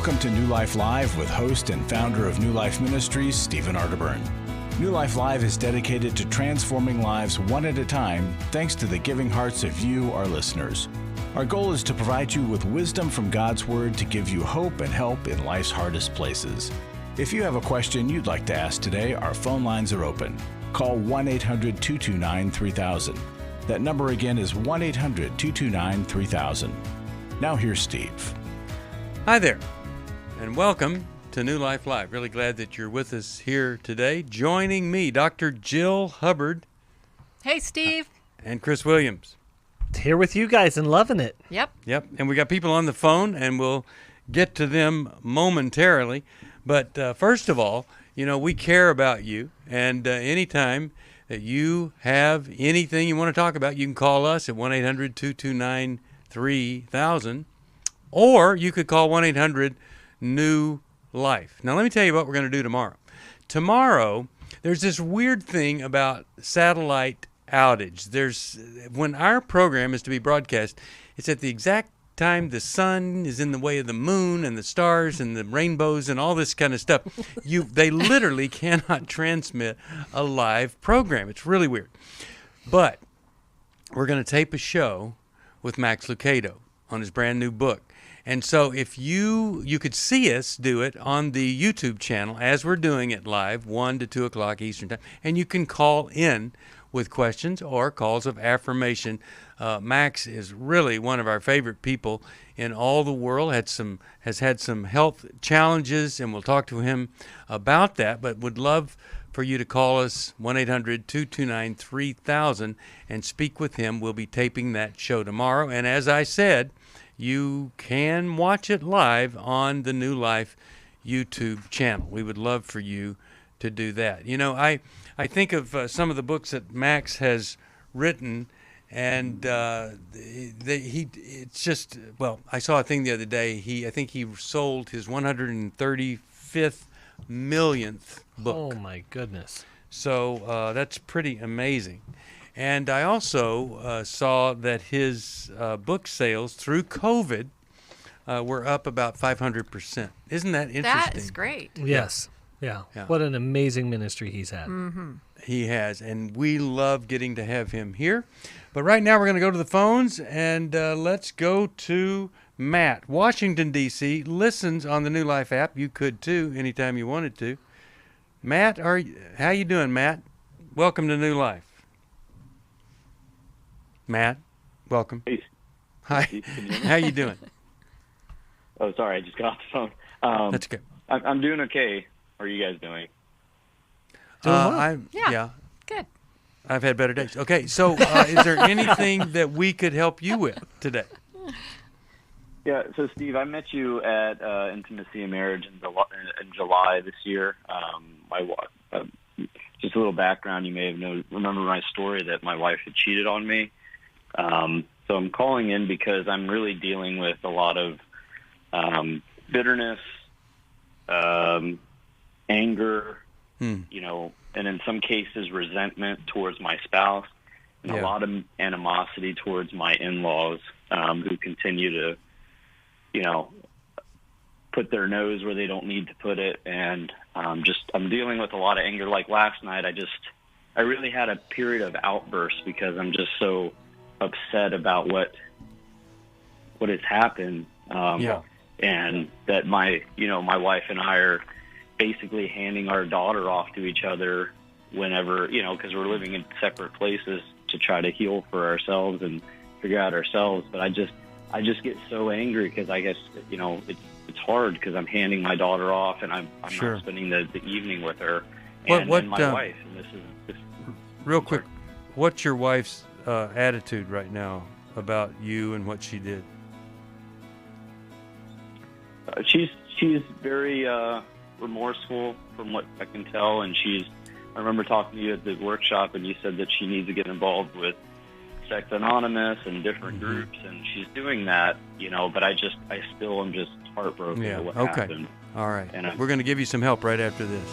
Welcome to New Life Live with host and founder of New Life Ministries, Stephen Arterburn. New Life Live is dedicated to transforming lives one at a time, thanks to the giving hearts of you, our listeners. Our goal is to provide you with wisdom from God's Word to give you hope and help in life's hardest places. If you have a question you'd like to ask today, our phone lines are open. Call 1-800-229-3000. That number again is 1-800-229-3000. Now here's Steve. Hi there, and welcome to New Life Live. Really glad that you're with us here today. Joining me, Dr. Jill Hubbard. Hey, Steve. And Chris Williams. Here with you guys and loving it. Yep. And we got people on the phone, and we'll get to them momentarily. But first of all, you know, we care about you, and anytime that you have anything you want to talk about, you can call us at 1-800-229-3000, or you could call 1-800-NEW-LIFE. Now, let me tell you what we're going to do tomorrow. Tomorrow, there's this weird thing about satellite outage. When our program is to be broadcast, it's at the exact time the sun is in the way of the moon and the stars and the rainbows and all this kind of stuff. They literally cannot transmit a live program. It's really weird. But we're going to tape a show with Max Lucado on his brand new book. And so if you could see us do it on the YouTube channel as we're doing it live, 1 to 2 o'clock Eastern Time, and you can call in with questions or calls of affirmation. Max is really one of our favorite people in all the world, has had some health challenges, and we'll talk to him about that, but would love for you to call us 1-800-229-3000 and speak with him. We'll be taping that show tomorrow, and as I said, you can watch it live on the New Life YouTube channel. We would love for you to do that. You know, I think of some of the books that Max has written, and it's just, well, I saw a thing the other day. I think he sold his 135th millionth book. Oh my goodness. So that's pretty amazing. And I also saw that his book sales through COVID were up about 500%. Isn't that interesting? That is great. Yes. Yeah. What an amazing ministry he's had. Mm-hmm. He has, and we love getting to have him here. But right now we're going to go to the phones, and let's go to Matt. Washington, D.C. listens on the New Life app. You could, too, anytime you wanted to. Matt, how you doing, Matt? Welcome to New Life. Matt, welcome. Hey. Hi. How you doing? Oh, sorry, I just got off the phone. That's good. I'm doing okay. How are you guys doing? Yeah. Good. I've had better days. Okay, so is there anything that we could help you with today? Yeah, so Steve, I met you at Intimacy and Marriage in July this year. Just a little background, you may have remember my story that my wife had cheated on me. So I'm calling in because I'm really dealing with a lot of bitterness, anger, you know, and in some cases resentment towards my spouse, and a lot of animosity towards my in-laws who continue to, you know, put their nose where they don't need to put it. And I'm dealing with a lot of anger. Like last night, I really had a period of outburst because I'm just so upset about what has happened. And that my wife and I are basically handing our daughter off to each other whenever, you know, because we're living in separate places to try to heal for ourselves and figure out ourselves. But I just get so angry because I guess, you know, it's hard because I'm handing my daughter off and I'm Sure. not spending the evening with her and my wife. And this is real quick. What's your wife's attitude right now about you and what she did? She's very remorseful from what I can tell, and I remember talking to you at the workshop, and you said that she needs to get involved with Sex Anonymous and different groups, and she's doing that, you know, but I still am just heartbroken at what happened. All right. And we're going to give you some help right after this.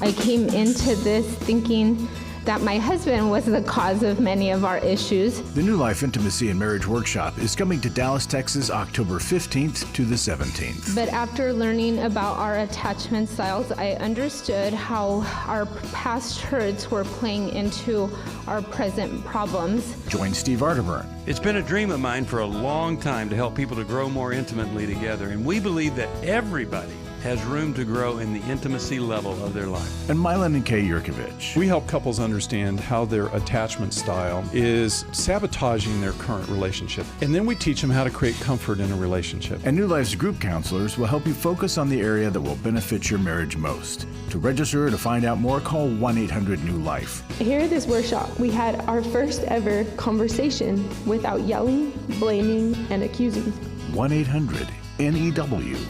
I came into this thinking that my husband was the cause of many of our issues. The New Life Intimacy and Marriage Workshop is coming to Dallas, Texas, October 15th to the 17th. But after learning about our attachment styles, I understood how our past hurts were playing into our present problems. Join Steve Arterburn. It's been a dream of mine for a long time to help people to grow more intimately together, and we believe that everybody has room to grow in the intimacy level of their life. And Mylan and Kay Yurkovich. We help couples understand how their attachment style is sabotaging their current relationship. And then we teach them how to create comfort in a relationship. And New Life's group counselors will help you focus on the area that will benefit your marriage most. To register or to find out more, call 1-800-NEW-LIFE. Here at this workshop, we had our first ever conversation without yelling, blaming, and accusing. 1-800-NEW-LIFE.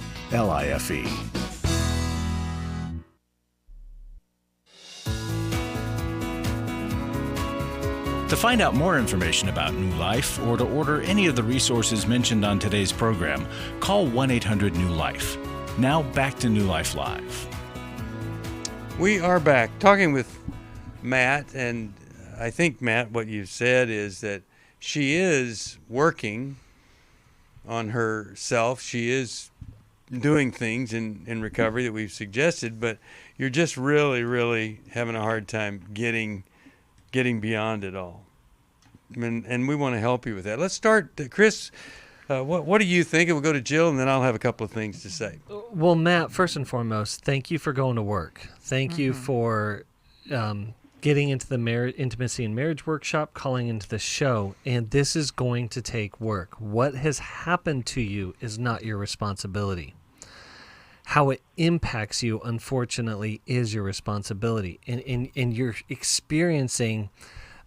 To find out more information about New Life or to order any of the resources mentioned on today's program, call 1-800-NEW-LIFE. Now back to New Life Live. We are back talking with Matt, and I think, Matt, what you said is that she is working on herself. She is doing things in recovery that we've suggested, but you're just really, really having a hard time getting beyond it all. And we want to help you with that. Let's start, Chris. What do you think? And we'll go to Jill, and then I'll have a couple of things to say. Well, Matt, first and foremost, thank you for going to work. Thank you for getting into the Intimacy and Marriage Workshop, calling into the show. And this is going to take work. What has happened to you is not your responsibility. How it impacts you, unfortunately, is your responsibility. And you're experiencing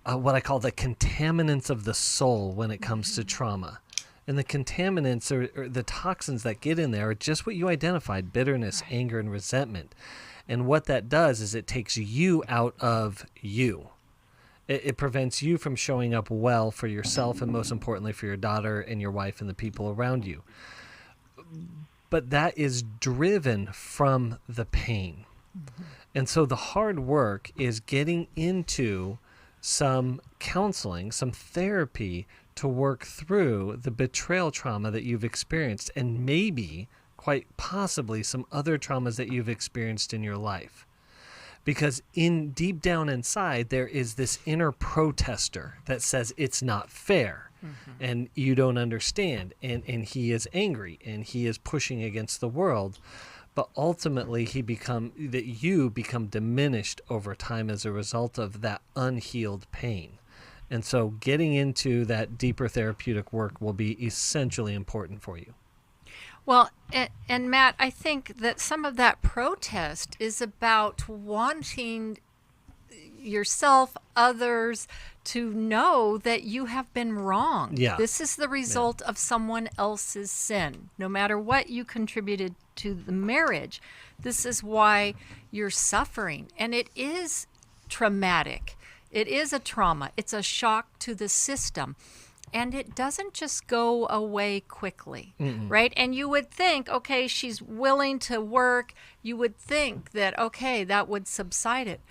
what I call the contaminants of the soul when it comes to trauma. And the contaminants or the toxins that get in there are just what you identified: bitterness, anger, and resentment. And what that does is it takes you out of you. It prevents you from showing up well for yourself and, most importantly, for your daughter and your wife and the people around you. But that is driven from the pain. Mm-hmm. And so the hard work is getting into some counseling, some therapy to work through the betrayal trauma that you've experienced, and maybe, quite possibly, some other traumas that you've experienced in your life. Because deep down inside, there is this inner protester that says it's not fair. Mm-hmm. And you don't understand, and he is angry, and he is pushing against the world, but ultimately you become diminished over time as a result of that unhealed pain. And so getting into that deeper therapeutic work will be essentially important for you. Well, and Matt, I think that some of that protest is about wanting yourself, others, to know that you have been wrong. Yeah. This is the result of someone else's sin. No matter what you contributed to the marriage, this is why you're suffering. And it is traumatic. It is a trauma. It's a shock to the system. And it doesn't just go away quickly, right? And you would think, okay, she's willing to work. You would think that, okay, that would subside it.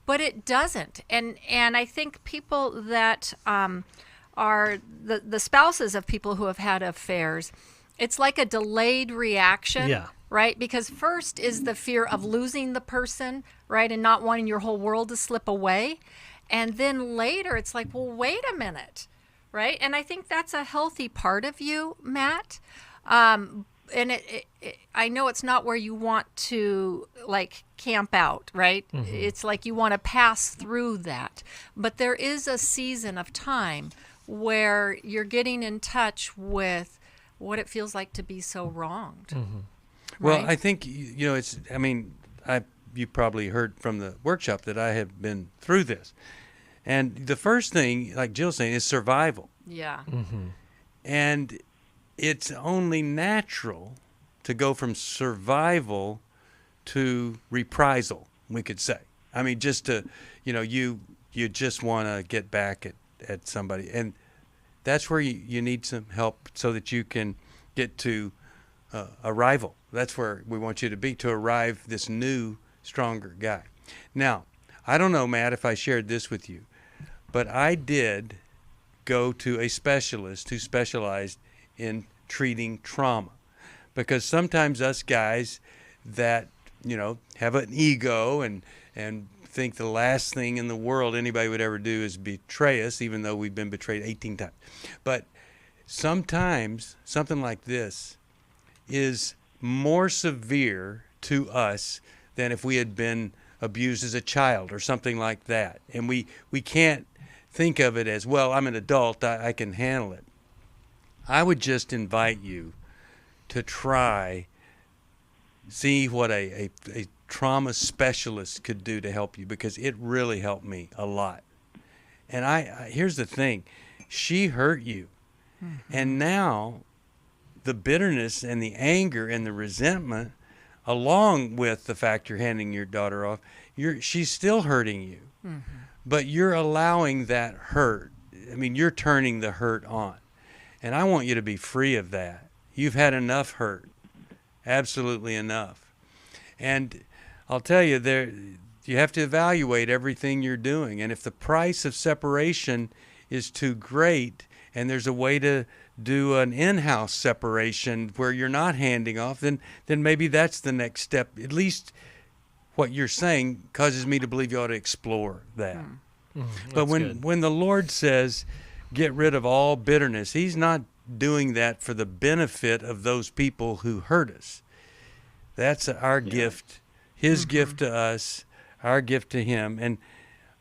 But it doesn't. And I think people that are the spouses of people who have had affairs, it's like a delayed reaction, right? Because first is the fear of losing the person, right, and not wanting your whole world to slip away. And then later it's like, well, wait a minute, right? And I think that's a healthy part of you, Matt. And I know it's not where you want to, like, camp out, right? Mm-hmm. It's like you want to pass through that. But there is a season of time where you're getting in touch with what it feels like to be so wronged. Mm-hmm. Well, right? I think, you probably heard from the workshop that I have been through this. And the first thing, like Jill's saying, is survival. Yeah. Mm-hmm. And it's only natural to go from survival to reprisal, we could say. I mean, just to, you just want to get back at somebody. And that's where you need some help so that you can get to arrival. That's where we want you to be, to arrive this new, stronger guy. Now, I don't know, Matt, if I shared this with you, but I did go to a specialist who specialized in treating trauma, because sometimes us guys that, you know, have an ego and think the last thing in the world anybody would ever do is betray us, even though we've been betrayed 18 times. But sometimes something like this is more severe to us than if we had been abused as a child or something like that. And we can't think of it as, well, I'm an adult, I can handle it. I would just invite you to try, see what a trauma specialist could do to help you, because it really helped me a lot. And I here's the thing, she hurt you. And now the bitterness and the anger and the resentment, along with the fact you're handing your daughter off, she's still hurting you. But you're allowing that hurt. I mean, you're turning the hurt on. And I want you to be free of that. You've had enough hurt. Absolutely enough. And I'll tell you, you have to evaluate everything you're doing. And if the price of separation is too great, and there's a way to do an in-house separation where you're not handing off, then maybe that's the next step. At least what you're saying causes me to believe you ought to explore that. But when the Lord says, get rid of all bitterness, he's not doing that for the benefit of those people who hurt us. That's our gift, his gift to us, our gift to him. And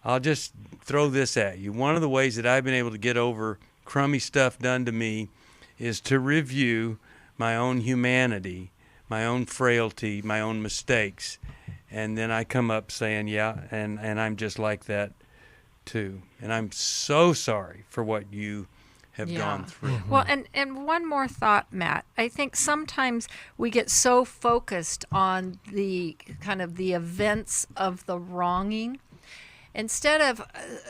I'll just throw this at you. One of the ways that I've been able to get over crummy stuff done to me is to review my own humanity, my own frailty, my own mistakes. And then I come up saying, yeah, and I'm just like that too. And I'm so sorry for what you have gone through. Well, and one more thought, Matt. I think sometimes we get so focused on the kind of the events of the wronging. Instead of,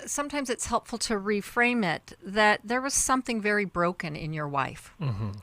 sometimes it's helpful to reframe it that there was something very broken in your wife,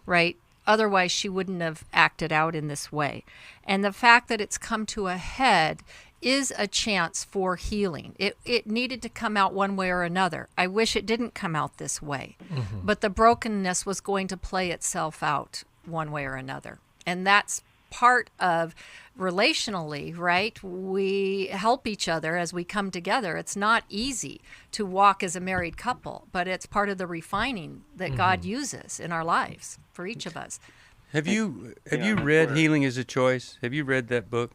right? Otherwise, she wouldn't have acted out in this way. And the fact that it's come to a head is a chance for healing. It needed to come out one way or another. I wish it didn't come out this way. But the brokenness was going to play itself out one way or another. And that's part of relationally, right? We help each other as we come together. It's not easy to walk as a married couple, but it's part of the refining that God uses in our lives for each of us. Have you read Healing is a Choice? Have you read that book?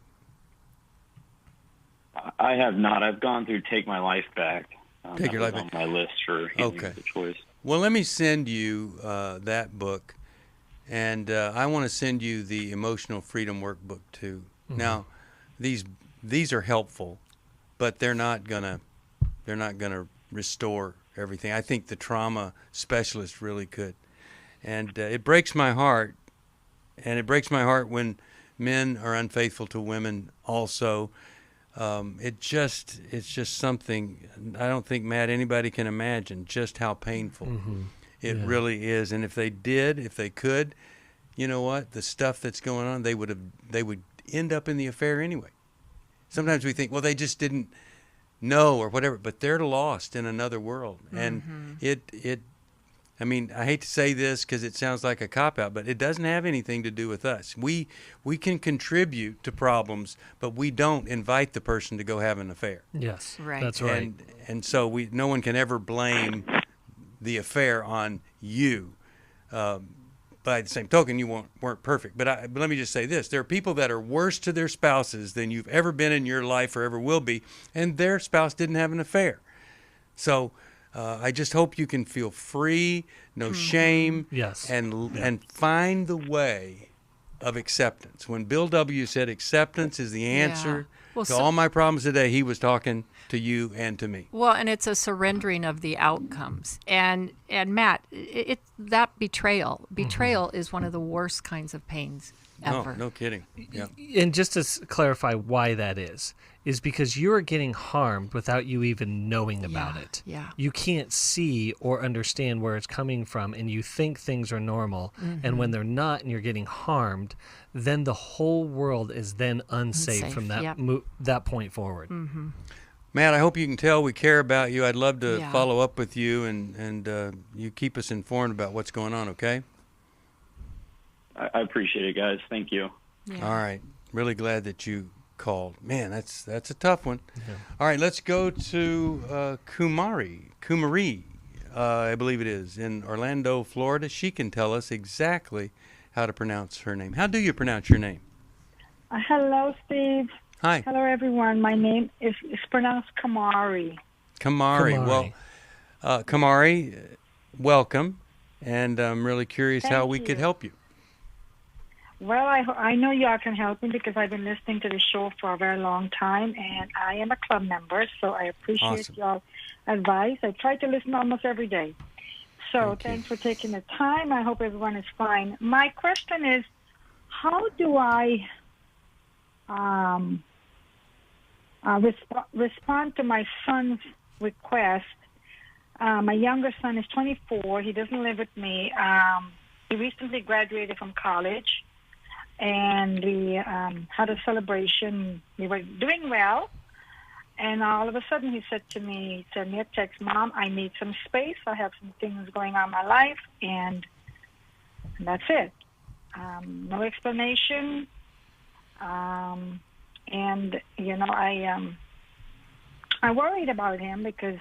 I have not. I've gone through Take My Life Back. Take Your Life on Back. my list for Healing is a Choice. Well, let me send you that book. And I want to send you the Emotional Freedom Workbook too. Now, these are helpful, but they're not gonna restore everything. I think the trauma specialist really could, and it breaks my heart. And it breaks my heart when men are unfaithful to women. Also, it's just something I don't think, Matt, anybody can imagine just how painful. It really is. And if they could, you know what? The stuff that's going on, they would end up in the affair anyway. Sometimes we think, well, they just didn't know or whatever, but they're lost in another world. And I mean, I hate to say this because it sounds like a cop-out, but it doesn't have anything to do with us. We can contribute to problems, but we don't invite the person to go have an affair. Yes, right. That's right. And so no one can ever blame the affair on you. By the same token, you weren't perfect. But let me just say this. There are people that are worse to their spouses than you've ever been in your life or ever will be, and their spouse didn't have an affair. So I just hope you can feel free, no shame, and find the way of acceptance. When Bill W. said acceptance is the answer to all my problems today, he was talking to you and to me. Well, and it's a surrendering of the outcomes. And Matt, that betrayal is one of the worst kinds of pains ever. No kidding. Yeah. And just to clarify why that is because you're getting harmed without you even knowing about it. Yeah. You can't see or understand where it's coming from, and you think things are normal. And when they're not and you're getting harmed, then the whole world is then unsafe from that that point forward. Matt, I hope you can tell we care about you. I'd love to Yeah. follow up with you, and you keep us informed about what's going on, okay? I appreciate it, guys. Thank you. Yeah. All right. Really glad that you called. Man, that's a tough one. Yeah. All right, let's go to Kumari, I believe it is, in Orlando, Florida. She can tell us exactly how to pronounce her name. How do you pronounce your name? Hello, Steve. Hi. Hello, everyone. My name is pronounced Kamari. Kamari. Well, Kamari, welcome, and I'm really curious how we could help you. Well, I know y'all can help me because I've been listening to the show for a very long time, and I am a club member, so I appreciate y'all's advice. I try to listen almost every day. So thanks for taking the time. I hope everyone is fine. My question is, how do I respond to my son's request? My younger son is 24. He doesn't live with me. He recently graduated from college, and we had a celebration. We were doing well, and all of a sudden he said to me, he sent me a text, "Mom, I need some space. I have some things going on in my life," and that's it. No explanation. And you know, I worried about him because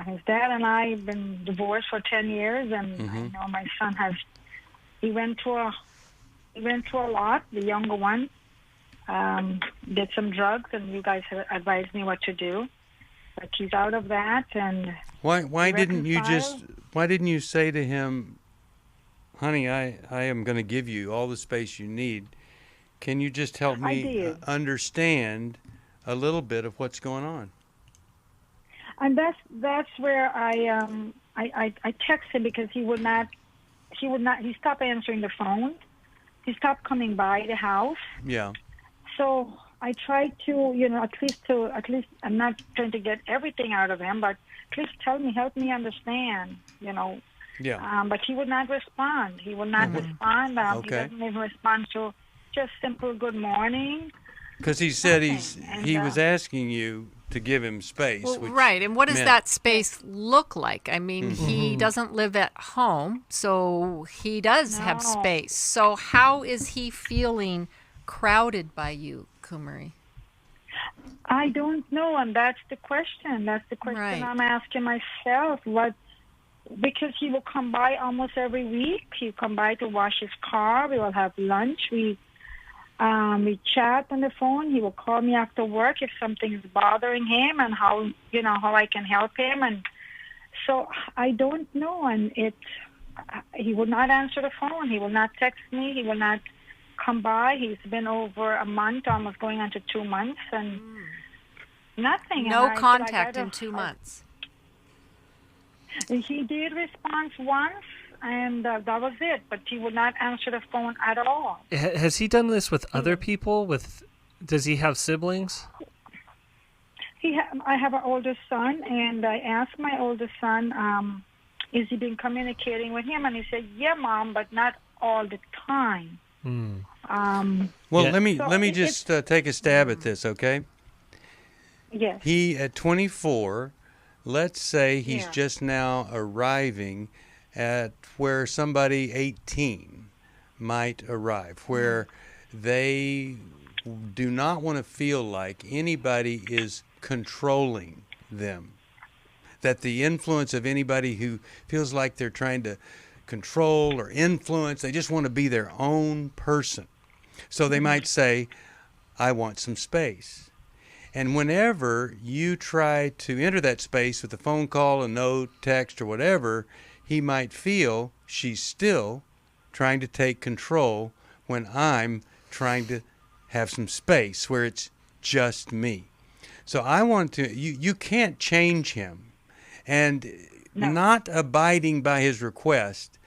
his dad and I have been divorced for 10 years, and I know my son he went through a lot. The younger one did some drugs, and you guys have advised me what to do. But he's out of that, and why didn't you say to him, "Honey, I am going to give you all the space you need. Can you just help me understand a little bit of what's going on?" And that's where I text him because he stopped answering the phone. He stopped coming by the house. Yeah. So I tried to, at least I'm not trying to get everything out of him, but at least help me understand, Yeah. But he would not respond. He would not respond. He doesn't even respond to just simple good morning. Because he said he was asking you to give him space. Well, right, and what does that space look like? I mean, he doesn't live at home, so he does have space. So how is he feeling crowded by you, Kumari? I don't know, and that's the question. That's the question I'm asking myself. Because he will come by almost every week. He'll come by to wash his car. We will have lunch. We chat on the phone. He will call me after work if something is bothering him and how I can help him. And so I don't know. And he will not answer the phone. He will not text me. He will not come by. He's been over a month, almost going on to 2 months, and nothing. No contact in 2 months. He did respond once, and that was it. But he would not answer the phone at all. Has he done this with other people? Does he have siblings? I have an older son, and I asked my older son, "Is he been communicating with him?" And he said, "Yeah, Mom, but not all the time." Let me just take a stab at this, okay? Yes. He at 24. Let's say he's just now arriving at where somebody 18 might arrive, where they do not want to feel like anybody is controlling them, that the influence of anybody who feels like they're trying to control or influence, they just want to be their own person. So they might say, "I want some space." And whenever you try to enter that space with a phone call, a note, text, or whatever, he might feel she's still trying to take control when I'm trying to have some space where it's just me. So I want to, you can't change him. And not abiding by his request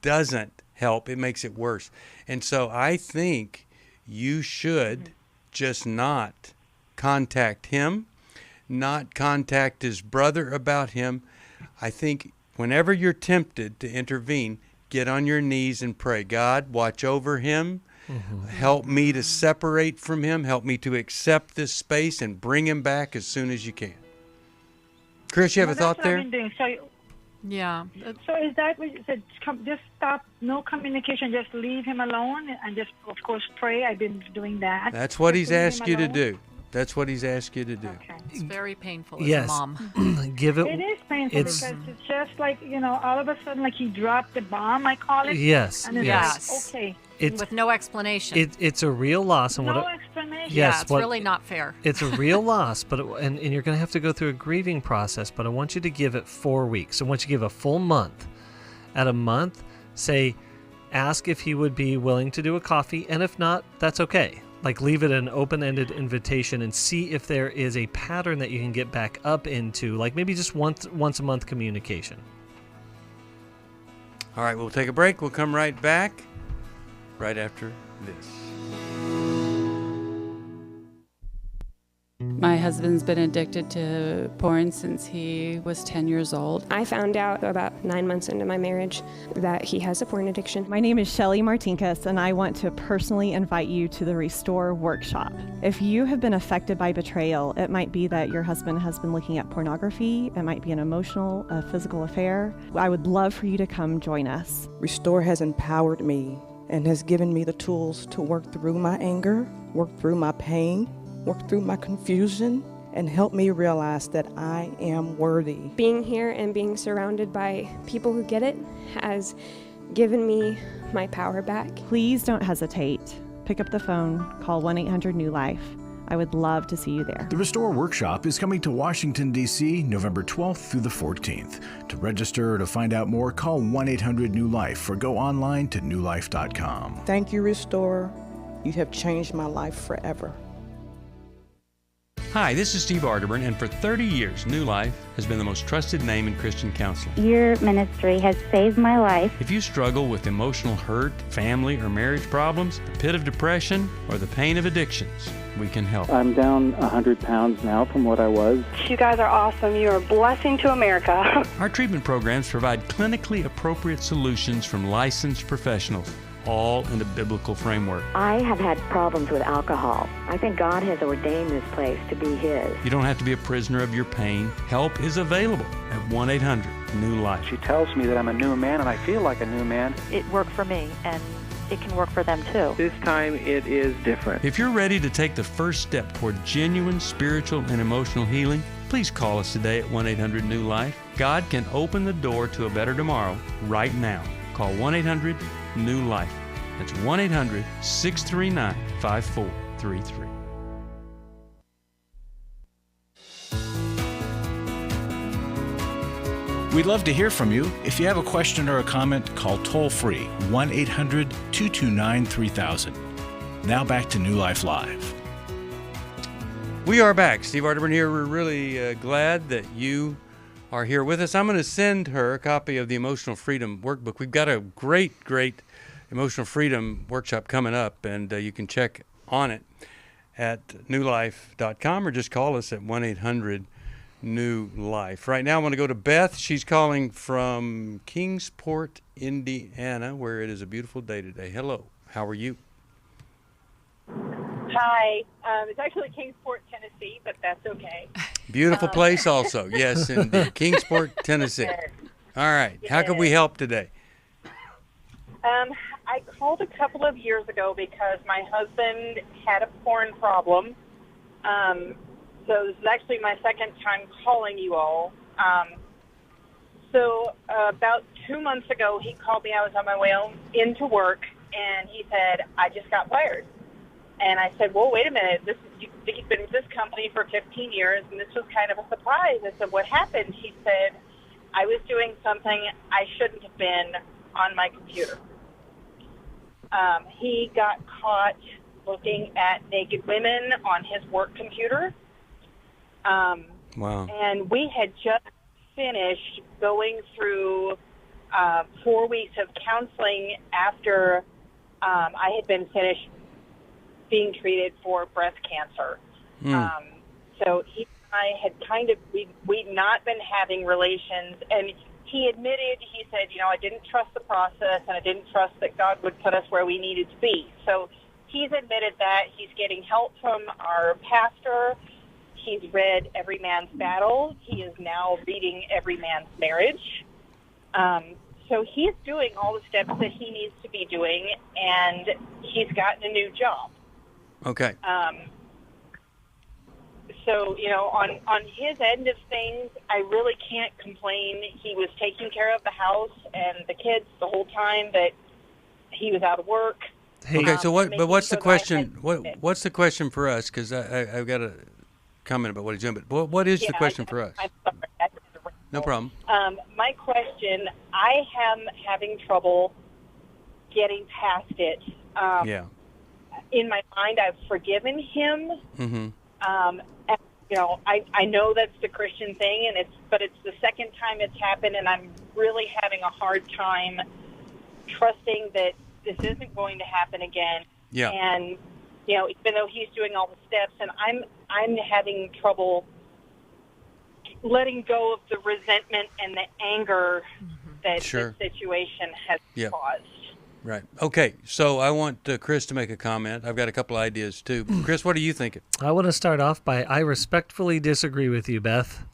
doesn't help. It makes it worse. And so I think you should just not contact him, not contact his brother about him. I think whenever you're tempted to intervene, get on your knees and pray. God, watch over him. Help me to separate from him. Help me to accept this space and bring him back as soon as you can. Chris, you have a thought there? I've been doing. So, Yeah. so is that what you said? Just stop, no communication, just leave him alone, and just, of course, pray. I've been doing that. That's what Just he's leave him asked you to alone. do. That's what he's asked you to do. Okay. It's very painful as Yes. a mom. Give it. It is painful It's- because it's just like, all of a sudden, like he dropped the bomb, I call it. Yes. And it's Yes. like, okay. It's With no explanation. it's a real loss, and No explanation. Yes, yeah, it's what- really not fair. it's a real loss, but and you're going to have to go through a grieving process. But I want you to give it 4 weeks. I want you to give a full month. At a month, say, ask if he would be willing to do a coffee, and if not, that's okay. Like, leave it an open-ended invitation and see if there is a pattern that you can get back up into, like maybe just once a month communication. All right, we'll take a break. We'll come right back right after this. My husband's been addicted to porn since he was 10 years old. I found out about 9 months into my marriage that he has a porn addiction. My name is Shelly Martinkus, and I want to personally invite you to the Restore Workshop. If you have been affected by betrayal, it might be that your husband has been looking at pornography, it might be an emotional, physical affair. I would love for you to come join us. Restore has empowered me and has given me the tools to work through my anger, work through my pain, work through my confusion, and help me realize that I am worthy. Being here and being surrounded by people who get it has given me my power back. Please don't hesitate. Pick up the phone, call 1-800-NEW-LIFE. I would love to see you there. The Restore Workshop is coming to Washington, D.C., November 12th through the 14th. To register or to find out more, call 1-800-NEW-LIFE or go online to newlife.com. Thank you, Restore. You have changed my life forever. Hi, this is Steve Arterburn, and for 30 years, New Life has been the most trusted name in Christian counseling. Your ministry has saved my life. If you struggle with emotional hurt, family or marriage problems, the pit of depression, or the pain of addictions, we can help. I'm down 100 pounds now from what I was. You guys are awesome. You're a blessing to America. Our treatment programs provide clinically appropriate solutions from licensed professionals, all in a biblical framework. I have had problems with alcohol. I think God has ordained this place to be His. You don't have to be a prisoner of your pain. Help is available at 1-800-NEW-LIFE. She tells me that I'm a new man, and I feel like a new man. It worked for me, and it can work for them too. This time it is different. If you're ready to take the first step toward genuine spiritual and emotional healing, please call us today at 1-800-NEW-LIFE. God can open the door to a better tomorrow right now. Call 1-800-NEW-LIFE. That's 1-800-639-5433. We'd love to hear from you. If you have a question or a comment, call toll-free 1-800-229-3000. Now back to New Life Live. We are back. Steve Arterburn here. We're really glad that you are here with us. I'm going to send her a copy of the Emotional Freedom Workbook. We've got a great Emotional Freedom Workshop coming up, and you can check on it at newlife.com or just call us at 1-800-NEW-LIFE. Right now I want to go to Beth. She's calling from Kingsport, Indiana, where it is a beautiful day today. Hello. How are you? Hi. It's actually Kingsport, Tennessee, but that's okay. Beautiful place also. Yes, indeed. Kingsport, Tennessee. All right. How can we help today? I called a couple of years ago because my husband had a porn problem. So this is actually my second time calling you all. About 2 months ago, he called me. I was on my way into work, and he said, I just got fired. And I said, well, wait a minute. He's been with this company for 15 years, and this was kind of a surprise. I said, what happened? He said, I was doing something I shouldn't have been on my computer. He got caught looking at naked women on his work computer. Wow. And we had just finished going through 4 weeks of counseling after I had been finished being treated for breast cancer. So he and I had we'd not been having relations, and he admitted, he said, I didn't trust the process, and I didn't trust that God would put us where we needed to be. So he's admitted that. He's getting help from our pastor. He's read Every Man's Battle. He is now reading Every Man's Marriage. So he's doing all the steps that he needs to be doing, and he's gotten a new job. Okay. So, on his end of things, I really can't complain. He was taking care of the house and the kids the whole time that he was out of work. Okay, so what's the question? What's the question for us? Because I've got a comment about what he's doing, but what is the question for us? I'm sorry. No problem. My question, I am having trouble getting past it. In my mind, I've forgiven him. Mm-hmm. And, I know that's the Christian thing, but it's the second time it's happened, and I'm really having a hard time trusting that this isn't going to happen again. Yeah. And even though he's doing all the steps, and I'm having trouble letting go of the resentment and the anger that this situation has caused. Right. Okay. So I want Chris to make a comment. I've got a couple ideas too. Chris, what are you thinking? I want to start off by I respectfully disagree with you, Beth.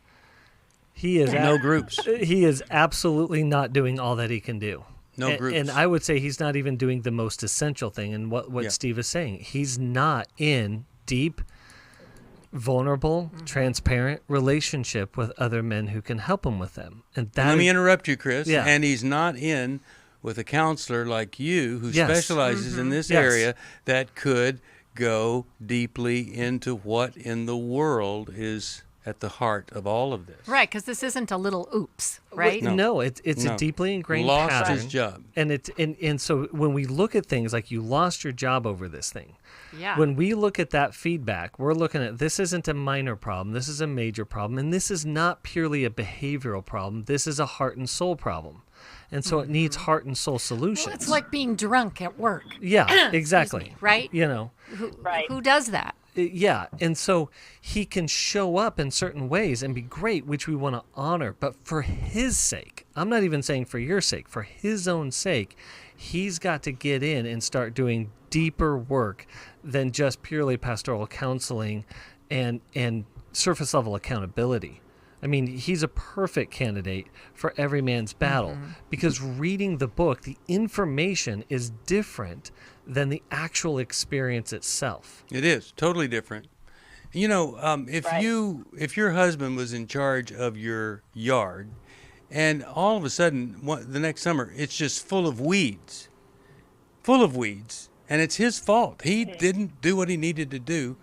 He is no groups. He is absolutely not doing all that he can do. No groups. And I would say he's not even doing the most essential thing. And what Steve is saying, he's not in deep, vulnerable, transparent relationship with other men who can help him with them. And let me interrupt you, Chris. Yeah. And he's not in with a counselor like you who specializes in this area that could go deeply into what in the world is at the heart of all of this. Right, because this isn't a little oops, right? No, it's a deeply ingrained lost pattern. His job. And so when we look at things like you lost your job over this thing, when we look at that feedback, we're looking at this isn't a minor problem, this is a major problem, and this is not purely a behavioral problem, this is a heart and soul problem. And so it needs heart and soul solutions. Well, it's like being drunk at work. Yeah, exactly. Right? Who does that? Yeah, and so he can show up in certain ways and be great, which we want to honor. But for his sake, I'm not even saying for your sake, for his own sake, he's got to get in and start doing deeper work than just purely pastoral counseling and surface level accountability. I mean, he's a perfect candidate for Every Man's Battle because reading the book, the information is different than the actual experience itself. It is totally different. If your husband was in charge of your yard, and all of a sudden the next summer it's just full of weeds, and it's his fault. He didn't do what he needed to do.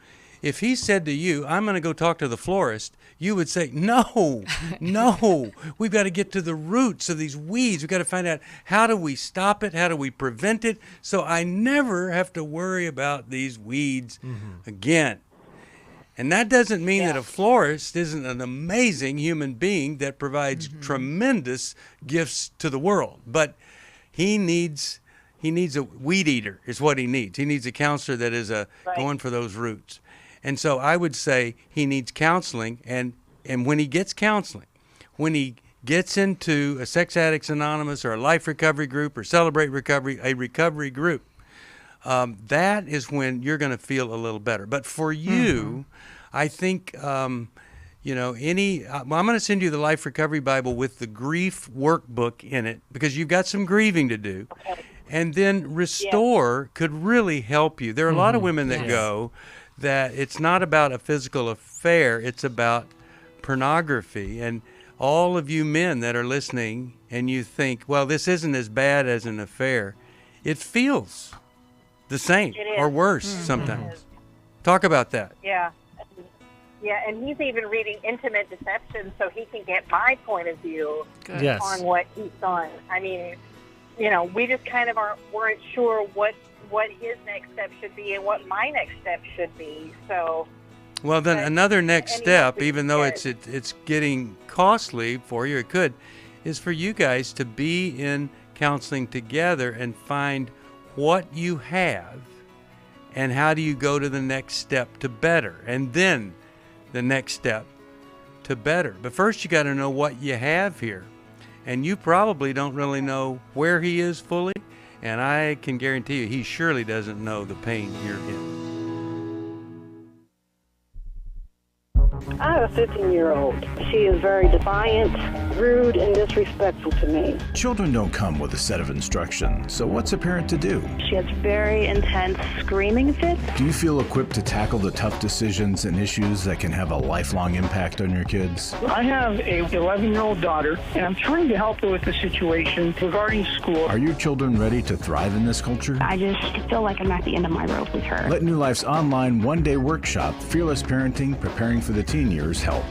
If he said to you, "I'm going to go talk to the florist," you would say, no, we've got to get to the roots of these weeds. We've got to find out how do we stop it, how do we prevent it, so I never have to worry about these weeds again. And that doesn't mean that a florist isn't an amazing human being that provides tremendous gifts to the world. But he needs a weed eater is what he needs. He needs a counselor that is going for those roots. And so I would say he needs counseling, and when he gets counseling, when he gets into a Sex Addicts Anonymous or a Life Recovery group or Celebrate Recovery, a recovery group, that is when you're going to feel a little better. But for you, I think, I'm going to send you the Life Recovery Bible with the grief workbook in it because you've got some grieving to do. Okay. And then Restore could really help you. There are a lot of women that go that it's not about a physical affair, it's about pornography. And all of you men that are listening and you think, well, this isn't as bad as an affair, it feels the same or worse sometimes. Talk about that. Yeah, and he's even reading Intimate Deception so he can get my point of view on what he's done. I mean, we just kind of weren't sure what his next step should be and what my next step should be. So, well, then another next step, even though it's getting costly for you, is for you guys to be in counseling together and find what you have and how do you go to the next step to better, and then the next step to better. But first you got to know what you have here. and you probably don't really know where he is fully, and I can guarantee you he surely doesn't know the pain you're in. I have a 15-year-old. She is very defiant, rude, and disrespectful to me. Children don't come with a set of instructions, so what's a parent to do? She has very intense screaming fits. Do you feel equipped to tackle the tough decisions and issues that can have a lifelong impact on your kids? I have a 11-year-old daughter, and I'm trying to help her with the situation regarding school. Are your children ready to thrive in this culture? I just feel like I'm at the end of my rope with her. Let New Life's online one-day workshop, Fearless Parenting, Preparing for the Teen Years, help.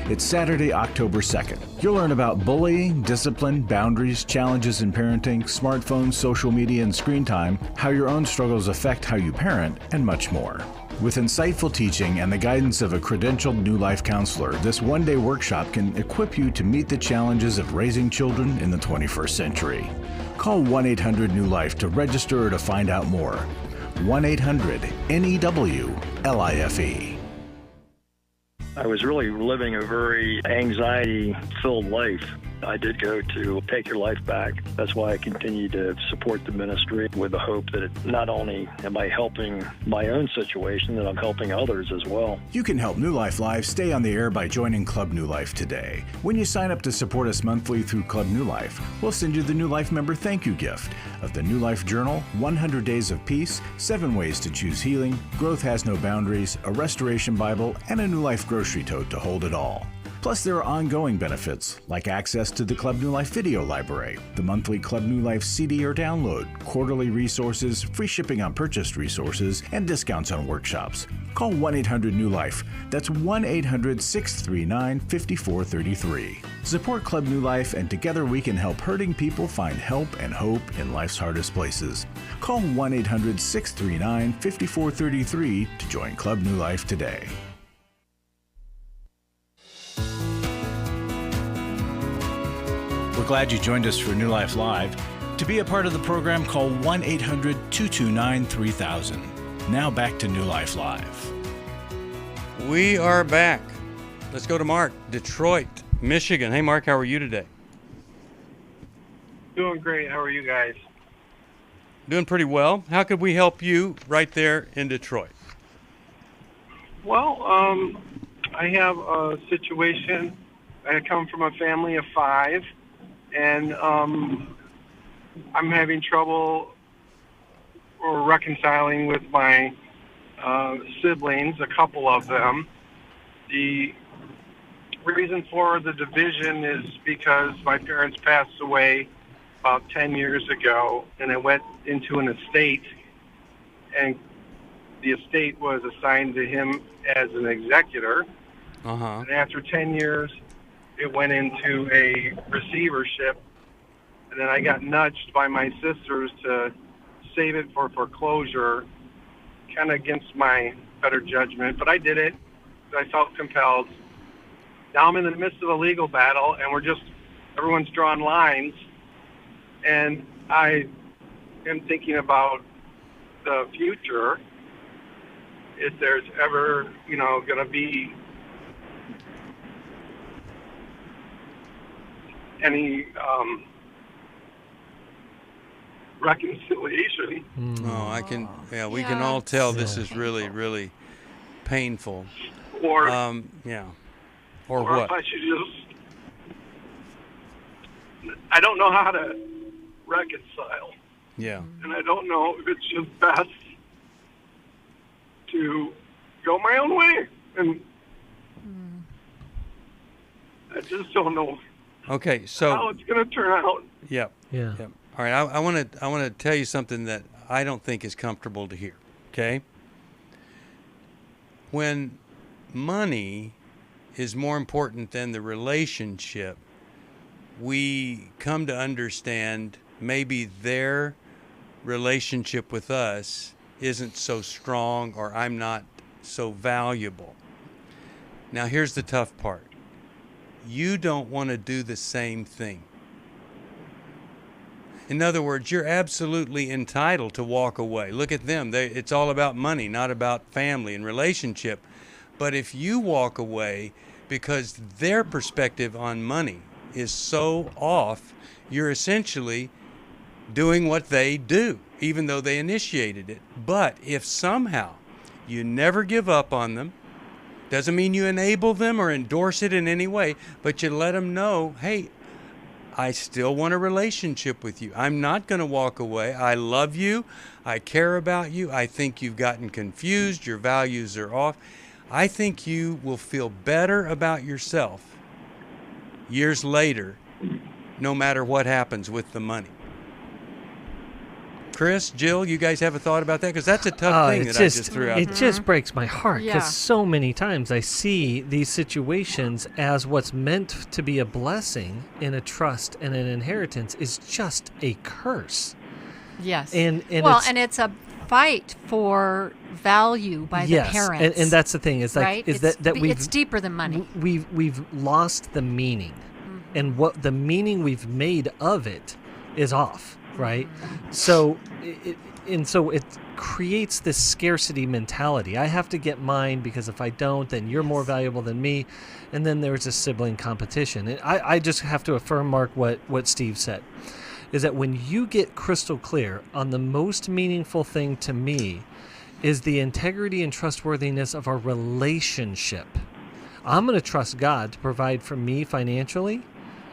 It's Saturday, October 2nd. You'll learn about bullying, discipline, boundaries, challenges in parenting, smartphones, social media, and screen time, how your own struggles affect how you parent, and much more. With insightful teaching and the guidance of a credentialed New Life counselor, this one-day workshop can equip you to meet the challenges of raising children in the 21st century. Call 1-800-NEW-LIFE to register or to find out more. 1-800-NEW-LIFE. I was really living a very anxiety-filled life. I did go to Take Your Life Back. That's why I continue to support the ministry with the hope that not only am I helping my own situation, that I'm helping others as well. You can help New Life Live stay on the air by joining Club New Life today. When you sign up to support us monthly through Club New Life, we'll send you the New Life member thank you gift of the New Life Journal, 100 Days of Peace, 7 Ways to Choose Healing, Growth Has No Boundaries, a Restoration Bible, and a New Life grocery tote to hold it all. Plus, there are ongoing benefits, like access to the Club New Life video library, the monthly Club New Life CD or download, quarterly resources, free shipping on purchased resources, and discounts on workshops. Call 1-800-NEW-LIFE. That's 1-800-639-5433. Support Club New Life, and together we can help hurting people find help and hope in life's hardest places. Call 1-800-639-5433 to join Club New Life today. We're glad you joined us for New Life Live. To be a part of the program, call 1-800-229-3000. Now back to New Life Live. We are back. Let's go to Mark, Detroit, Michigan. Hey, Mark, how are you today? Doing great. How are you guys? Doing pretty well. How could we help you right there in Detroit? Well, I have a situation. I come from a family of 5. And I'm having trouble reconciling with my siblings, a couple of them. The reason for the division is because my parents passed away about 10 years ago, and I went into an estate, and the estate was assigned to him as an executor. And after 10 years, it went into a receivership, and then I got nudged by my sisters to save it for foreclosure, kind of against my better judgment, but I did it. I felt compelled. Now I'm in the midst of a legal battle, and everyone's drawing lines, and I am thinking about the future. If there's ever, going to be any reconciliation. Oh, we can all tell this is really, really painful. Or or what? If I should I don't know how to reconcile. Yeah. And I don't know if it's just best to go my own way. And I just don't know. Okay, so how it's going to turn out. Yep. Yeah. Yep. All right, I want to tell you something that I don't think is comfortable to hear. Okay. When money is more important than the relationship, we come to understand maybe their relationship with us isn't so strong, or I'm not so valuable. Now, here's the tough part. You don't want to do the same thing. In other words, you're absolutely entitled to walk away. Look at them. It's all about money, not about family and relationship. But if you walk away because their perspective on money is so off, you're essentially doing what they do, even though they initiated it. But if somehow you never give up on them, doesn't mean you enable them or endorse it in any way, but you let them know, hey, I still want a relationship with you. I'm not going to walk away. I love you. I care about you. I think you've gotten confused. Your values are off. I think you will feel better about yourself years later, no matter what happens with the money. Chris, Jill, you guys have a thought about that? Because that's a tough thing that I just threw out. It just breaks my heart because so many times I see these situations as what's meant to be a blessing in a trust and an inheritance is just a curse. Yes. And it's a fight for value by the parents. And that's the thing is like right? is it's, that we've, it's deeper than money. We've lost the meaning, and what the meaning we've made of it is off. Right, so it creates this scarcity mentality. I have to get mine because if I don't, then you're more valuable than me, and then there's a sibling competition. And I just have to affirm, Mark, what Steve said, is that when you get crystal clear on the most meaningful thing to me is the integrity and trustworthiness of our relationship. I'm going to trust God to provide for me financially,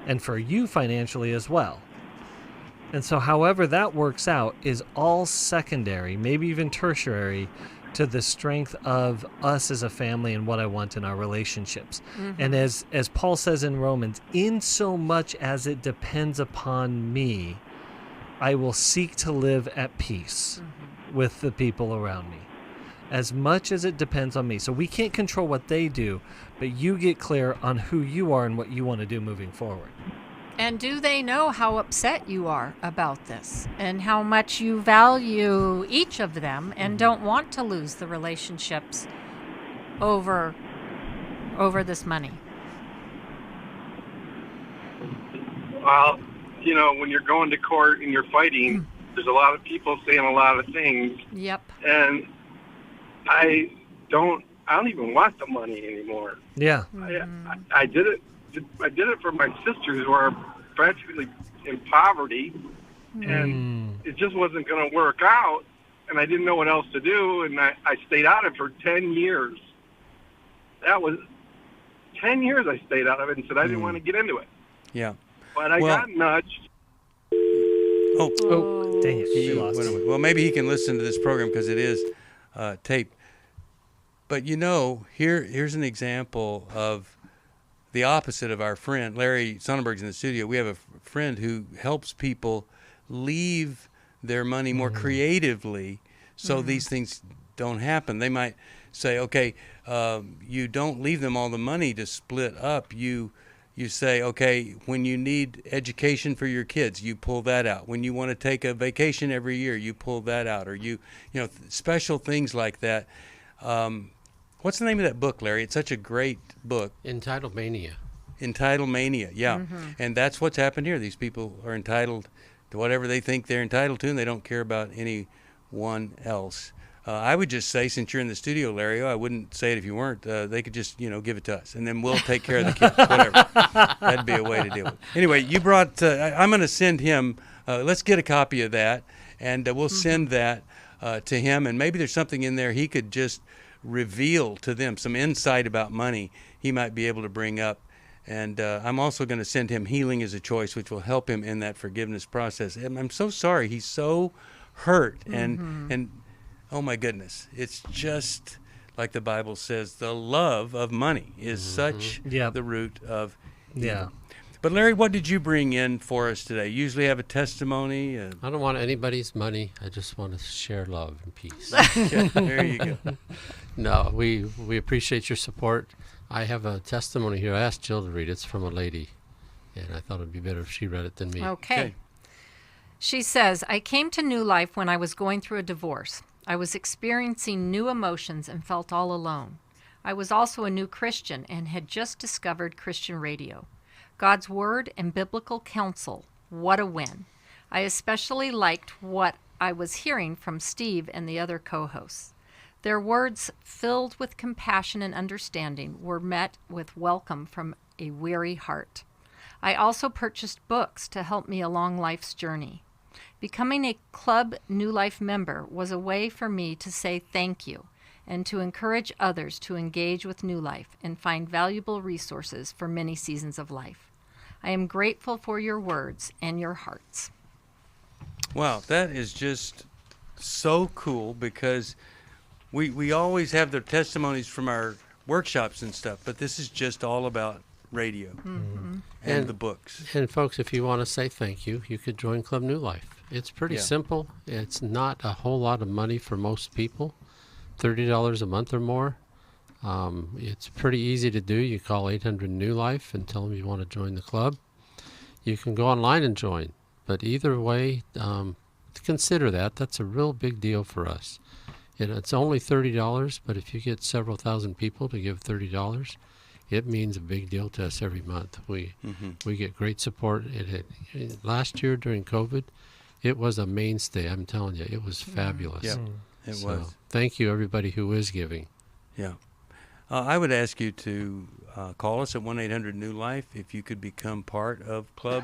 and for you financially as well. And so however that works out is all secondary, maybe even tertiary, to the strength of us as a family and what I want in our relationships. And as Paul says in Romans, in so much as it depends upon me, I will seek to live at peace with the people around me. As much as it depends on me. So we can't control what they do, but you get clear on who you are and what you want to do moving forward. And do they know how upset you are about this and how much you value each of them and don't want to lose the relationships over this money? Well, you know, when you're going to court and you're fighting, there's a lot of people saying a lot of things. Yep. And I don't even want the money anymore. Yeah. I did it. I did it for my sisters who are practically in poverty, and it just wasn't going to work out, and I didn't know what else to do, and I stayed out of it for 10 years. That was 10 years I stayed out of it and said I didn't want to get into it. Yeah. But I got nudged. Oh, dang it. He lost it. Well, maybe he can listen to this program because it is taped. But, you know, here's an example of the opposite of our friend. Larry Sonnenberg's in the studio. We have a friend who helps people leave their money more creatively so these things don't happen. They might say, okay, you don't leave them all the money to split up. You say, okay, when you need education for your kids, you pull that out. When you want to take a vacation every year, you pull that out. Or you know, special things like that. What's the name of that book, Larry? It's such a great book. Entitled Mania. Entitled Mania, yeah. And that's what's happened here. These people are entitled to whatever they think they're entitled to, and they don't care about anyone else. I would just say, since you're in the studio, Larry, I wouldn't say it if you weren't. They could just, give it to us, and then we'll take care of the kids, whatever. That'd be a way to deal with it. Anyway, you brought, I'm going to send him, let's get a copy of that, and we'll send that to him, and maybe there's something in there he could just reveal to them, some insight about money he might be able to bring up. And I'm also going to send him Healing is a Choice, which will help him in that forgiveness process. And I'm so sorry. He's so hurt. And oh, my goodness. It's just like the Bible says, the love of money is such the root of evil. Yeah. But, Larry, what did you bring in for us today? You usually have a testimony. I don't want anybody's money. I just want to share love and peace. Okay, there you go. No, we appreciate your support. I have a testimony here. I asked Jill to read it. It's from a lady, and I thought it would be better if she read it than me. Okay. She says, I came to New Life when I was going through a divorce. I was experiencing new emotions and felt all alone. I was also a new Christian and had just discovered Christian radio. God's Word and biblical counsel, what a win. I especially liked what I was hearing from Steve and the other co-hosts. Their words, filled with compassion and understanding, were met with welcome from a weary heart. I also purchased books to help me along life's journey. Becoming a Club New Life member was a way for me to say thank you and to encourage others to engage with New Life and find valuable resources for many seasons of life. I am grateful for your words and your hearts. Wow, that is just so cool, because we always have the testimonies from our workshops and stuff, but this is just all about radio and the books. And folks, if you want to say thank you, you could join Club New Life. It's pretty simple. It's not a whole lot of money for most people, $30 a month or more. It's pretty easy to do. You call 800 New Life and tell them you want to join the club. You can go online and join, but either way, consider that. That's a real big deal for us. And it's only $30, but if you get several thousand people to give $30, it means a big deal to us every month. We get great support. Last year during COVID, it was a mainstay. I'm telling you, it was fabulous. Yeah, it was. Thank you, everybody who is giving. Yeah. I would ask you to call us at 1-800-NEW-LIFE if you could become part of Club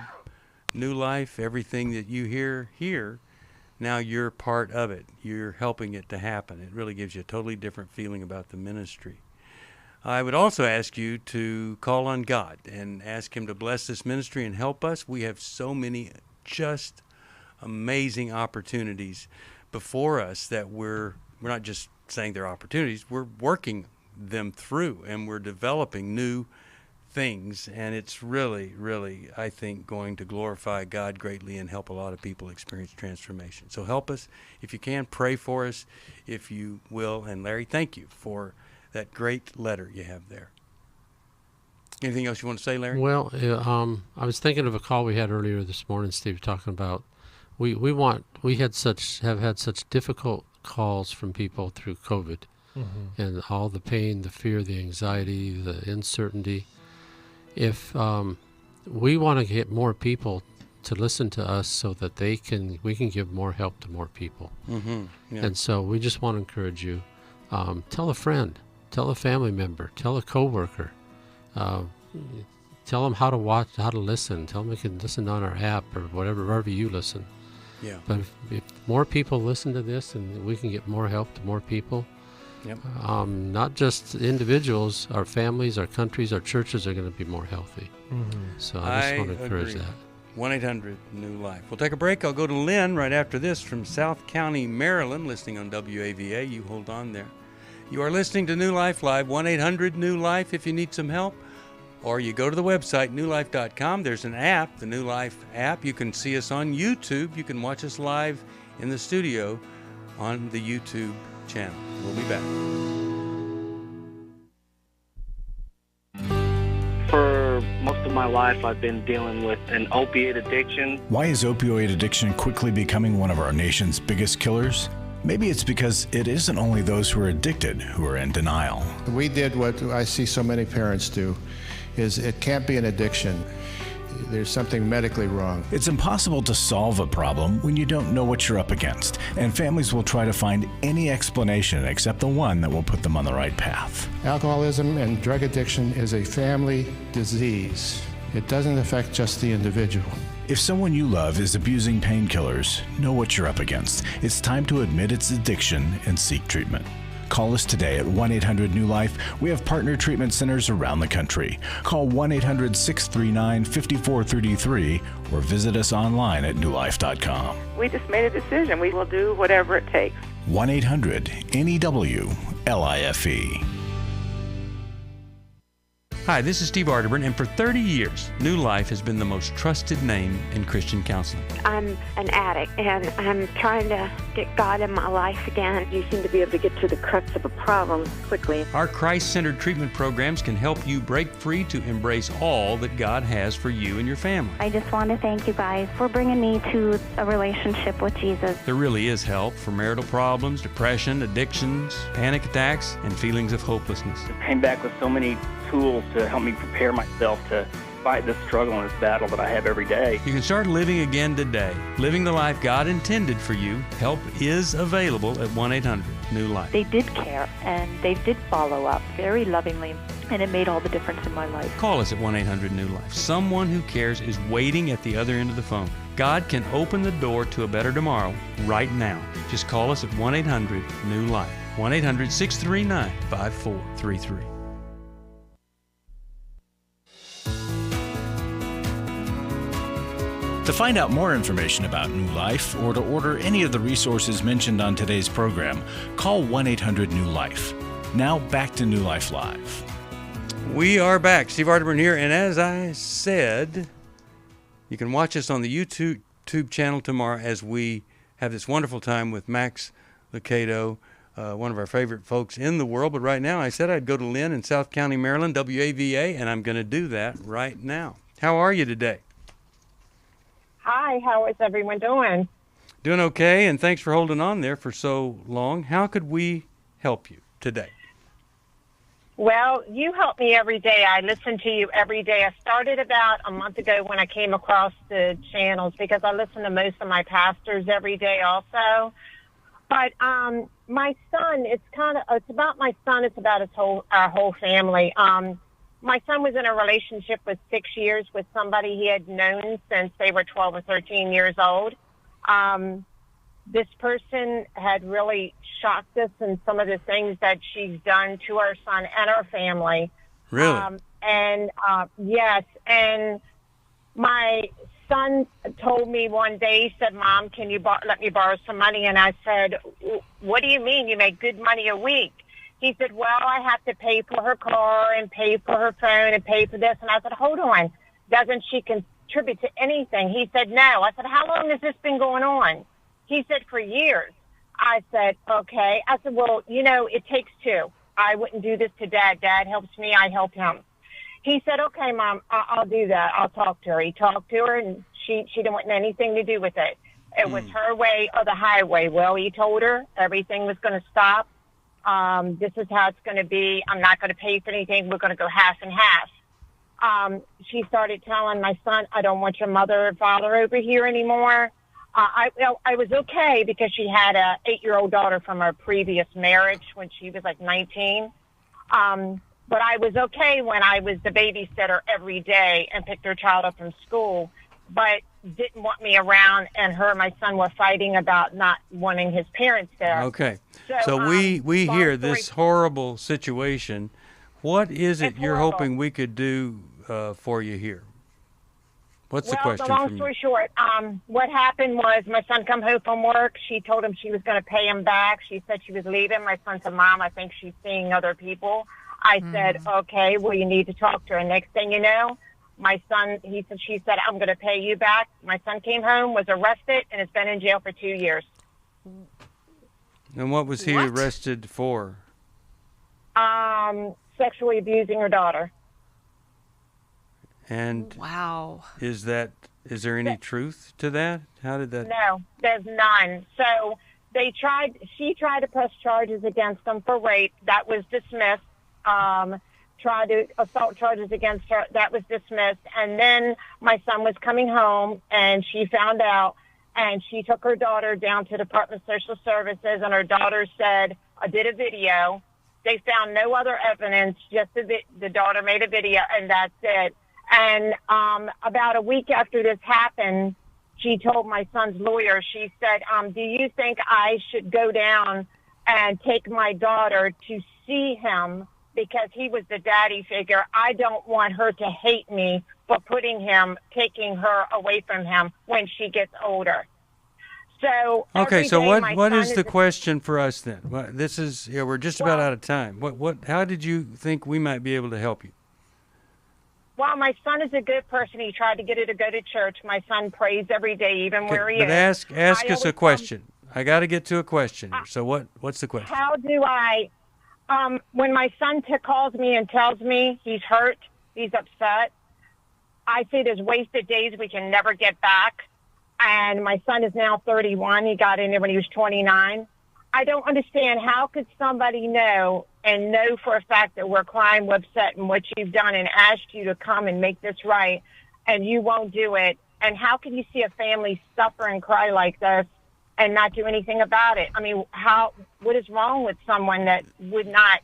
New Life. Everything that you hear here, now you're part of it. You're helping it to happen. It really gives you a totally different feeling about the ministry. I would also ask you to call on God and ask Him to bless this ministry and help us. We have so many just amazing opportunities before us that we're not just saying they're opportunities, we're working them through, and we're developing new things, and it's really, really, I think, going to glorify God greatly and help a lot of people experience transformation. So help us. If you can, pray for us, if you will. And Larry, thank you for that great letter you have there. Anything else you want to say, Larry? Well, I was thinking of a call we had earlier this morning, Steve, talking about we have had such difficult calls from people through COVID, and all the pain, the fear, the anxiety, the uncertainty. If we want to get more people to listen to us so that we can give more help to more people. And so we just want to encourage you. Tell a friend, tell a family member, tell a coworker, tell them how to watch, how to listen. Tell them they can listen on our app or wherever you listen. Yeah. But if more people listen to this, and we can get more help to more people, not just individuals, our families, our countries, our churches are going to be more healthy. So I just want to encourage that. 1-800-NEW-LIFE. We'll take a break. I'll go to Lynn right after this from South County, Maryland, listening on WAVA. You hold on there. You are listening to New Life Live, 1-800-NEW-LIFE if you need some help. Or you go to the website, newlife.com. There's an app, the New Life app. You can see us on YouTube. You can watch us live in the studio on the YouTube channel. We'll be back. For most of my life, I've been dealing with an opiate addiction. Why is opioid addiction quickly becoming one of our nation's biggest killers? Maybe it's because it isn't only those who are addicted who are in denial. We did what I see so many parents do, is it can't be an addiction. There's something medically wrong. It's impossible to solve a problem when you don't know what you're up against, and families will try to find any explanation except the one that will put them on the right path. Alcoholism and drug addiction is a family disease. It doesn't affect just the individual. If someone you love is abusing painkillers, know what you're up against. It's time to admit its addiction and seek treatment. Call us today at 1-800-NEW-LIFE. We have partner treatment centers around the country. Call 1-800-639-5433 or visit us online at newlife.com. We just made a decision. We will do whatever it takes. 1-800-NEW-LIFE. Hi, this is Steve Arterburn, and for 30 years, New Life has been the most trusted name in Christian counseling. I'm an addict, and I'm trying to get God in my life again. You seem to be able to get to the crux of a problem quickly. Our Christ-centered treatment programs can help you break free to embrace all that God has for you and your family. I just want to thank you guys for bringing me to a relationship with Jesus. There really is help for marital problems, depression, addictions, panic attacks, and feelings of hopelessness. I came back with so many tools to help me prepare myself to fight this struggle and this battle that I have every day. You can start living again today, living the life God intended for you. Help is available at 1-800. New Life. They did care, and they did follow up very lovingly, and it made all the difference in my life. Call us at 1-800-NEW-LIFE. Someone who cares is waiting at the other end of the phone. God can open the door to a better tomorrow right now. Just call us at 1-800-NEW-LIFE. 1-800-639-5433. To find out more information about New Life or to order any of the resources mentioned on today's program, call 1-800-NEW-LIFE. Now back to New Life Live. We are back. Steve Arterburn here, and as I said, you can watch us on the YouTube channel tomorrow as we have this wonderful time with Max Lucado, one of our favorite folks in the world. But right now, I said I'd go to Lynn in South County, Maryland, WAVA, and I'm going to do that right now. How are you today? Hi, how is everyone doing? Doing okay, and thanks for holding on there for so long. How could we help you today? Well, you help me every day. I listen to you every day. I started about a month ago when I came across the channels, because I listen to most of my pastors every day also. But my son, it's about my son. It's about our whole family. My son was in a relationship with 6 years with somebody he had known since they were 12 or 13 years old. This person had really shocked us in some of the things that she's done to our son and our family. Really? Yes. And my son told me one day, he said, "Mom, can you let me borrow some money?" And I said, "What do you mean? You make good money a week." He said, "Well, I have to pay for her car and pay for her phone and pay for this." And I said, "Hold on. Doesn't she contribute to anything?" He said, "No." I said, "How long has this been going on?" He said, "For years." I said, "Okay." I said, "Well, it takes two. I wouldn't do this to Dad. Dad helps me. I help him." He said, "Okay, Mom, I'll do that. I'll talk to her." He talked to her, and she didn't want anything to do with it. It was her way or the highway. Well, he told her everything was going to stop. This is how it's going to be. I'm not going to pay for anything. We're going to go half and half. She started telling my son, "I don't want your mother or father over here anymore." I was okay because she had a 8-year-old daughter from her previous marriage when she was like 19. But I was okay when I was the babysitter every day and picked her child up from school, but didn't want me around, and her and my son were fighting about not wanting his parents there. Okay. So we hear this horrible situation. What is it you're hoping we could do for you here? What's the question the long from story you? short, what happened was my son come home from work. She told him she was going to pay him back. She said she was leaving. My son said, "Mom, I think she's seeing other people." I said, "Okay, well, you need to talk to her." Next thing you know, my son, she said, "I'm going to pay you back." My son came home, was arrested, and has been in jail for 2 years. And what was he arrested for? Sexually abusing her daughter. And wow, is there any truth to that? How did that? No, there's none. So she tried to press charges against him for rape. That was dismissed. Tried to assault charges against her. That was dismissed. And then my son was coming home, and she found out, and she took her daughter down to Department of Social Services, and her daughter said, "I did a video." They found no other evidence, just the daughter made a video, and that's it. And about a week after this happened, she told my son's lawyer, she said, "Do you think I should go down and take my daughter to see him because he was the daddy figure? I don't want her to hate me for taking her away from him when she gets older." So okay, so what is the question for us then? This is we're just about out of time. How did you think we might be able to help you? Well, my son is a good person. He tried to get her to go to church. My son prays every day, even where he is. But ask us a question. I got to get to a question here. So what's the question? How do I, when my son calls me and tells me he's hurt, he's upset, I say there's wasted days we can never get back. And my son is now 31. He got in there when he was 29. I don't understand, how could somebody know for a fact that we're crying, we're upset, and what you've done, and asked you to come and make this right, and you won't do it? And how can you see a family suffer and cry like this and not do anything about it. I mean, what is wrong with someone that would not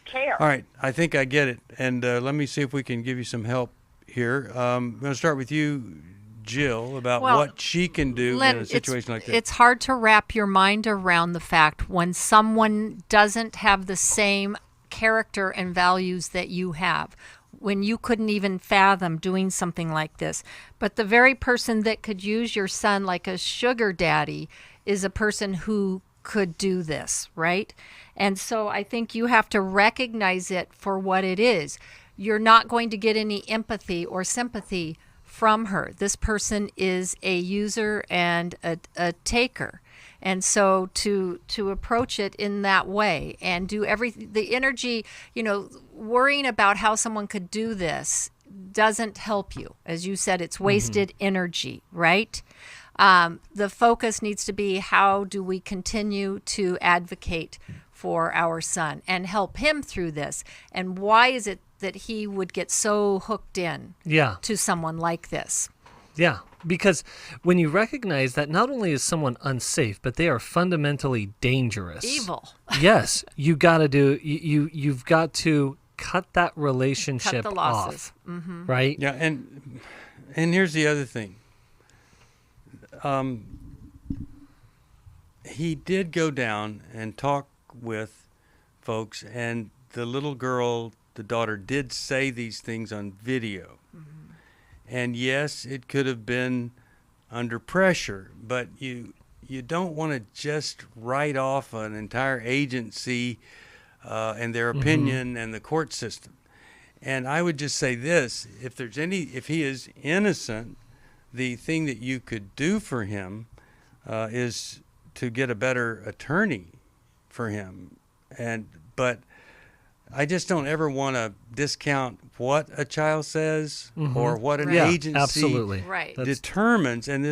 care? All right. I think I get it. And let me see if we can give you some help here. I'm going to start with you, Jill, about what she can do in a situation like this. It's hard to wrap your mind around the fact when someone doesn't have the same character and values that you have, when you couldn't even fathom doing something like this. But the very person that could use your son like a sugar daddy is a person who could do this, right? And so I think you have to recognize it for what it is. You're not going to get any empathy or sympathy from her. This person is a user and a taker. And so to approach it in that way and do everything, the energy, worrying about how someone could do this doesn't help you. As you said, it's wasted energy, right? The focus needs to be, how do we continue to advocate for our son and help him through this? And why is it that he would get so hooked in to someone like this? Yeah, because when you recognize that not only is someone unsafe, but they are fundamentally dangerous. Evil. Yes, you've got to cut that relationship cut the losses. off, right? Yeah, and here's the other thing. He did go down and talk with folks, and the little girl, the daughter, did say these things on video. And yes, it could have been under pressure, but you don't want to just write off an entire agency and their opinion and the court system. And I would just say this: if he is innocent, the thing that you could do for him is to get a better attorney for him. But I just don't ever want to discount what a child says or what an agency determines. And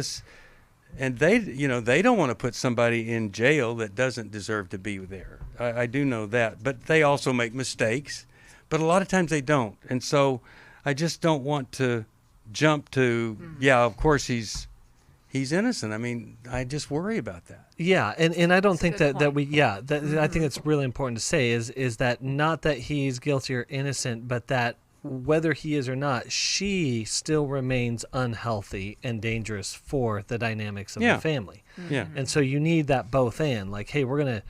they don't want to put somebody in jail that doesn't deserve to be there. I do know that, but they also make mistakes. But a lot of times they don't, and so I just don't want to jump to of course he's innocent. I mean, I just worry about that. Yeah, and I don't think that we I think it's really important to say is that not that he's guilty or innocent, but that whether he is or not, she still remains unhealthy and dangerous for the dynamics of the family. Yeah. And so you need that both and, like, hey, we're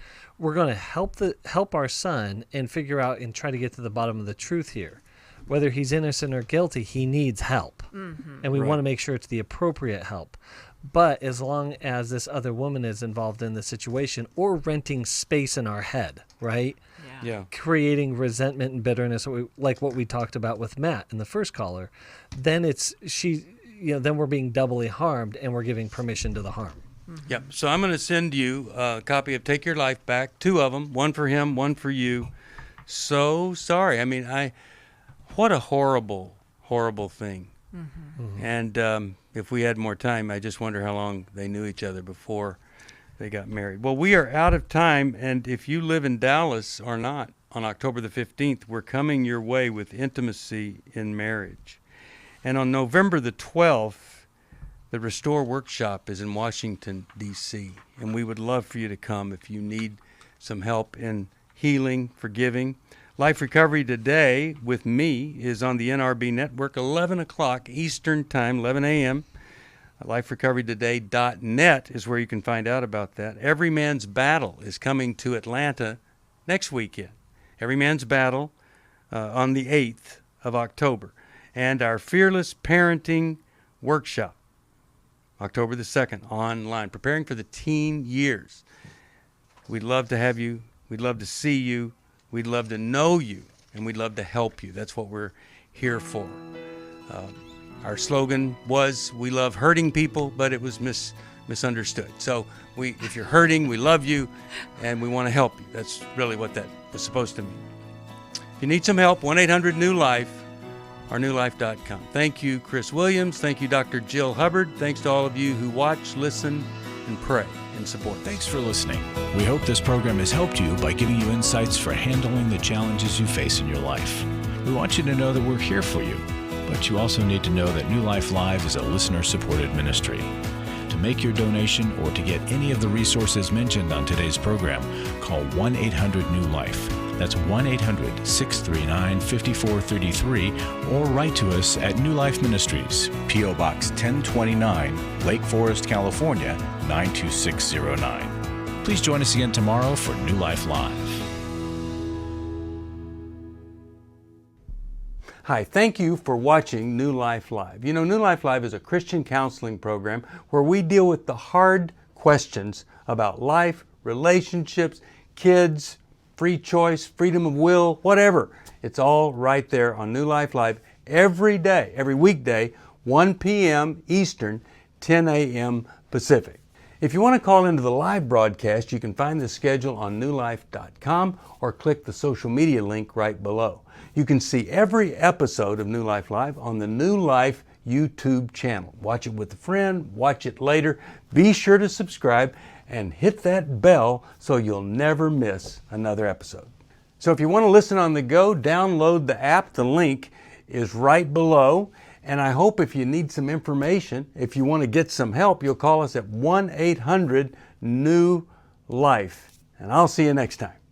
gonna help our son and figure out and try to get to the bottom of the truth here. Whether he's innocent or guilty, he needs help. And we want to make sure it's the appropriate help. But as long as this other woman is involved in the situation or renting space in our head, right? Yeah. Creating resentment and bitterness, like what we talked about with Matt in the first caller, then then we're being doubly harmed and we're giving permission to the harm. Yep. So I'm going to send you a copy of Take Your Life Back, 2 of them, one for him, one for you. So sorry. I mean, what a horrible, horrible thing. And if we had more time, I just wonder how long they knew each other before they got married. Well, we are out of time, and if you live in Dallas or not, on October the 15th, we're coming your way with Intimacy in Marriage. And on November the 12th, the Restore Workshop is in Washington, D.C., and we would love for you to come if you need some help in healing, forgiving. Life Recovery Today with me is on the NRB Network, 11 o'clock Eastern Time, 11 a.m. LifeRecoveryToday.net is where you can find out about that. Every Man's Battle is coming to Atlanta next weekend. Every Man's Battle on the 8th of October. And our Fearless Parenting Workshop, October the 2nd, online, preparing for the teen years. We'd love to have you. We'd love to see you. We'd love to know you, and we'd love to help you. That's what we're here for. Our slogan was, we love hurting people, but it was misunderstood. So if you're hurting, we love you, and we want to help you. That's really what that was supposed to mean. If you need some help, 1-800-NEW-LIFE or newlife.com. Thank you, Chris Williams. Thank you, Dr. Jill Hubbard. Thanks to all of you who watch, listen, and pray and support. Thanks for listening. We hope this program has helped you by giving you insights for handling the challenges you face in your life. We want you to know that we're here for you, but you also need to know that New Life Live is a listener-supported ministry. To make your donation or to get any of the resources mentioned on today's program, call 1-800-NEW-LIFE. That's 1-800-639-5433, or write to us at New Life Ministries, P.O. Box 1029, Lake Forest, California, 92609. Please join us again tomorrow for New Life Live. Hi, thank you for watching New Life Live. You know, New Life Live is a Christian counseling program where we deal with the hard questions about life, relationships, kids, free choice, freedom of will, whatever. It's all right there on New Life Live every day, every weekday, 1 p.m. Eastern, 10 a.m. Pacific. If you want to call into the live broadcast, you can find the schedule on newlife.com or click the social media link right below. You can see every episode of New Life Live on the New Life YouTube channel. Watch it with a friend, watch it later. Be sure to subscribe and hit that bell so you'll never miss another episode. So if you want to listen on the go, download the app. The link is right below. And I hope if you need some information, if you want to get some help, you'll call us at 1-800-NEW-LIFE. And I'll see you next time.